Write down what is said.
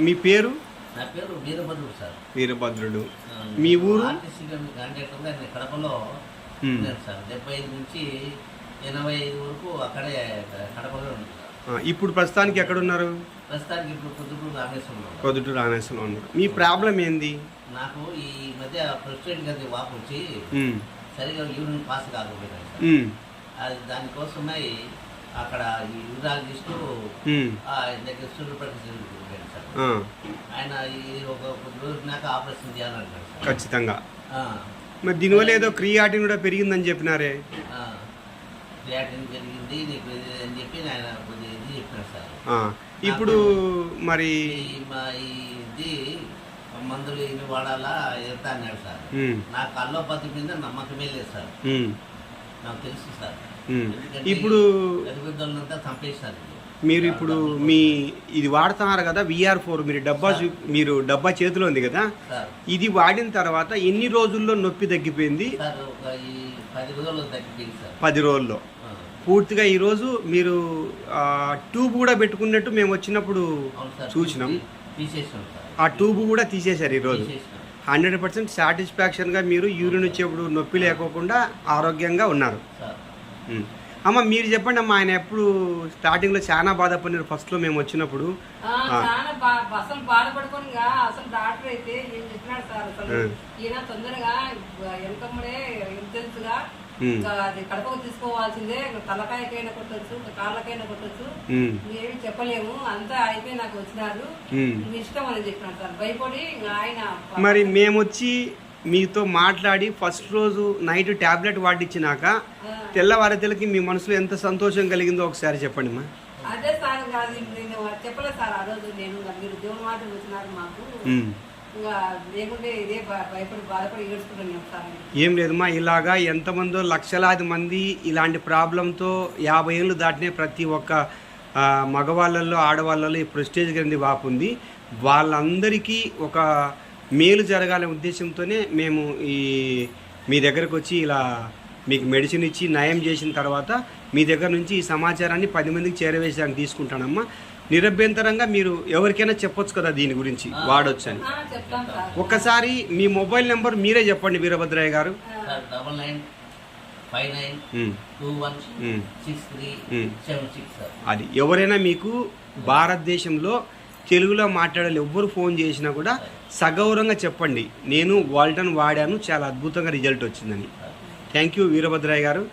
మీ పేరు? నా పేరు వీరభద్రుడు సార్. వీరభద్రుడు. మీ ఊరు? కడపలో సార్. 75 నుంచి 85 వరకు అక్కడే కడపలో ఉంది. ఇప్పుడు ప్రస్తుతానికి ఎక్కడున్నారు? ప్రస్తుతానికి ఇప్పుడు పొద్దుటూరు రామేశ్వరంలో ఉన్నారు. మీ ప్రాబ్లం ఏంది? నాకు ఈ మధ్య ప్రెసిడెంట్ గారి వాపు వచ్చి సరిగా యూరిన్ పాస్ కాకపోయినాయి సార్. అది దానికోసమై అక్కడ ఈ యూరాలజిస్టు దగ్గర సూర్యప్రకాశ్ సార్. ఆయన ఈ ఒక కొద్ది రోజునాక ఆపరేషన్ చేయాలంటారు సార్. ఖచ్చితంగా. మరి దీనివల్ల ఏదో క్రియాటిన్ కూడా పెరిగిందని చెప్పినారే? క్రియాటిన్ పెరిగింది నీకు అని చెప్పి ఆయన కొద్దిగా ఇది చెప్పినారు సార్. ఇప్పుడు మరి ఇది మందులు ఇవి వాడాలా వెళ్తా అన్నాడు సార్. నాకు అల్లోపతి మీద నమ్మకమే లేదు సార్. నాకు తెలుసు సార్. ఇప్పుడు చంపేస్తారు. మీరు ఇప్పుడు మీ ఇది వాడుతున్నారు కదా VR4, మీరు డబ్బా చేతిలో ఉంది కదా, ఇది వాడిన తర్వాత ఎన్ని రోజుల్లో నొప్పి తగ్గిపోయింది? 10 రోజుల్లో పూర్తిగా. ఈరోజు మీరు ట్యూబ్ కూడా పెట్టుకున్నట్టు మేము వచ్చినప్పుడు చూసినాం. ఆ ట్యూబ్ కూడా తీసేశారు ఈరోజు. 100% సాటిస్ఫాక్షన్గా మీరు యూరిన్ వచ్చేప్పుడు నొప్పి లేకోకుండా ఆరోగ్యంగా ఉన్నారు. అమ్మ మీరు చెప్పండి అమ్మా, ఆయన ఎప్పుడు స్టార్టింగ్లో చాలా బాధపడినారు ఫస్ట్లో మేము వచ్చినప్పుడు? అసలు బాధపడుకొని అసలు డాక్టర్ అయితే ఏం చెప్పినాడు సార్, అసలు ఈయన తొందరగా వెనకమ్మడే తెలుసుగా అది కడపకు తీసుకోవాల్సిందే, తలకాయకైనా కొట్టచ్చు, కాళ్ళకైనా కొట్టచ్చు, ఏమి చెప్పలేము, అంతా అయితే నాకు వచ్చినారు, ఇష్టం అని చెప్పినాడు సార్. భయపడి ఆయన మరి మేము వచ్చి మీతో మాట్లాడి ఫస్ట్ రోజు నైట్ ట్యాబ్లెట్ వాడిచ్చినాక తెల్లవారితలకి మీ మనసులో ఎంత సంతోషం కలిగిందో ఒకసారి చెప్పండి మా. అదే సార్, నేను చెప్పలేదు సార్ ఆ రోజు. నేను మీరు దేవుని మాట వచ్చినారు మాకు, ఇంకా లేకుంటే ఇదే భయపడి బాధపడి ఏడుచుకుంటున్నాం సార్. ఏం లేదమ్మా, ఇలాగా ఎంతమందో లక్షలాది మంది ఇలాంటి ప్రాబ్లంతో 50 ఏళ్ళు దాటినే ప్రతి ఒక్క మగవాళ్ళల్లో ఆడవాళ్ళలో ఈ ప్రెస్టేజ్ గ్రంథి వాపు ఉంది. వాళ్ళందరికీ ఒక మేలు జరగాలనే ఉద్దేశంతోనే మేము మీ దగ్గరకు వచ్చి ఇలా మీకు మెడిసిన్ ఇచ్చి నయం చేసిన తర్వాత మీ దగ్గర నుంచి ఈ సమాచారాన్ని 10 మందికి చేరవేసానికి తీసుకుంటానమ్మా. నిరభ్యంతరంగా మీరు ఎవరికైనా చెప్పొచ్చు కదా దీని గురించి, వాడొచ్చు అని. ఒక్కసారి మీ మొబైల్ నెంబర్ మీరే చెప్పండి వీరభద్రయ్య గారు. అది ఎవరైనా మీకు భారతదేశంలో తెలుగులో మాట్లాడాలి ఎవ్వరు ఫోన్ చేసినా కూడా సగౌరవంగా చెప్పండి, నేను వాల్టన్ వాడాను, చాలా అద్భుతంగా రిజల్ట్ వచ్చిందని. థ్యాంక్ యూ వీరభద్రయ్య గారు.